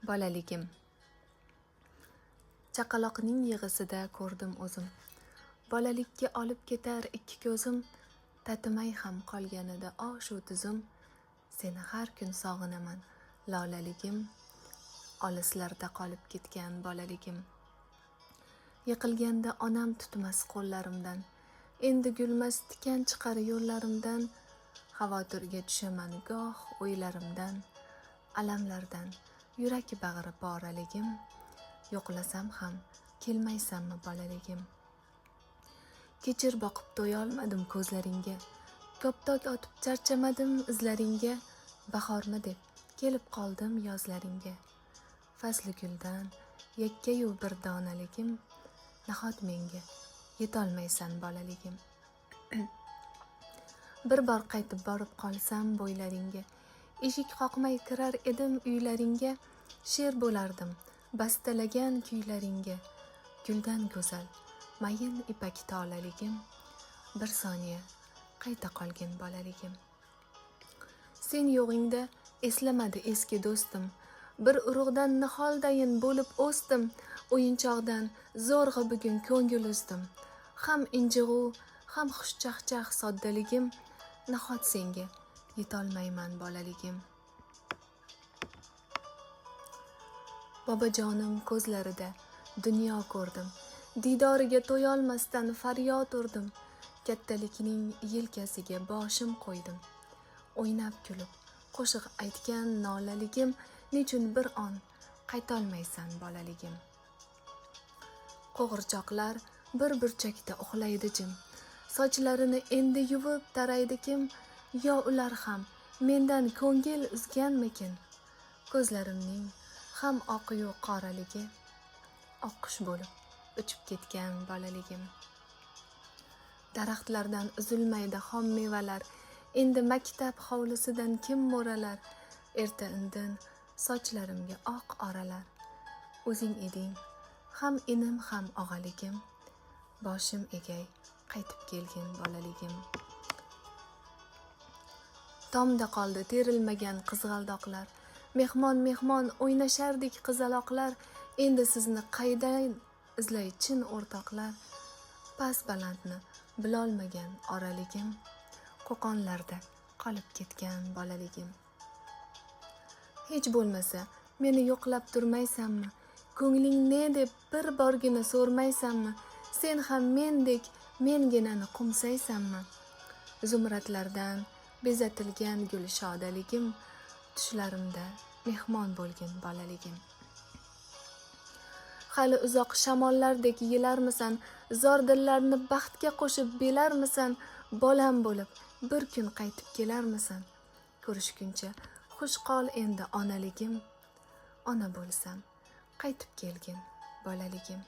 Bolaligim. Chaqaloqning yig'isida ko'rdim o'zim. Bolalikka olib ketar ikki ko'zim, tatimay ham qolganida shu tuzum. Seni har kun sog'inaman, lolaligim, olislarda qolib ketgan bolaligim. Yiqilganda onam tutmas qo'llarimdan, endi gulmas tikan chiqar yo'llarimdan. Xavotirga tushaman goh o'ylarimdan, alamlardan yurak bag'ri poraligim. Yo'qlasam ham kelmaysanmi bolaligim? Kechir boqib to'yolmadim ko'zlaringga, koptok otib charchamadim izlaringga. Bahormi deb kelib qoldim yozlaringga. Fasli guldan yakkayu bir donaligim, nahot menga yetolmaysan bolaligim? Bir bor qaytib borib qolsam bo'ylaringga, eshik qoqmay kirar edim uylaringga. She'r bo'lardim bastalagan kuylaringga, guldan go'zal mayin ipak tolaligim. Bir soniya qayta qolgin bolaligim. Sen yo'g'ingda eslamadi eski do'stim, bir urug'dan niholdayin bo'lib o'sdim. O'yinchoqdan zo'rg'a bugun ko'ngil uzdim, ham injig'u ham xushchaqchaq soddaligim. Nahot senga yetolmayman bolaligim? Bobojonim ko'zlarida dunyo ko'rdim, didoriga to'yolmasdan faryod urdim. Kattalikning yelkasiga boshim qo'ydim, o'ynab kulib qo'shiq aytgan nolaligim. Nechun bir on qaytolmaysan bolaligim? Qo'g'irchoqlar bir burchakda uxlaydi jim, sochlarini endi yuvib taraydi kim? Yo ular ham mendan ko'ngil uzganmikin? Ko'zlarimning ham oqiyu qoraligi, oqqush bo'lib uchib ketgan bolaligim. Daraxtlardan uzilmaydi xom mevalar, endi maktab hovlisidan kim mo'ralar? Erta indin sochlarimga oq oralar, o'zing eding ham inim ham og'aligim. Boshim egay qaytib kelgin bolaligim. Tomda qoldi terilmagan qizg'aldoqlar, mehmon mehmon o'ynashardik qizaloqlar. Endi sizni qaydan izlay chin o'rtoqlar? Past balandni bilolmagan oraligim, qo'qonlarda qolib ketgan bolaligim. Hech bo'lmasa meni yo'qlab turmaysanmi? Ko'ngling ne deb bir borgina so'rmaysanmi? Sen ham mendek menginani qumsaysanmi? Zumradlardan bezatilgan gul shodaligim, tushlarimda mehmon bo'lgin bolaligim. Hali uzoq shamollardek yelarmisan, zor dillarni baxtga qo'shib belarmisan? Bolam bo'lib bir kun qaytib kelarmisan? Ko'rishguncha xush qol endi onaligim. Ona bo'lsam qaytib kelgin bolaligim.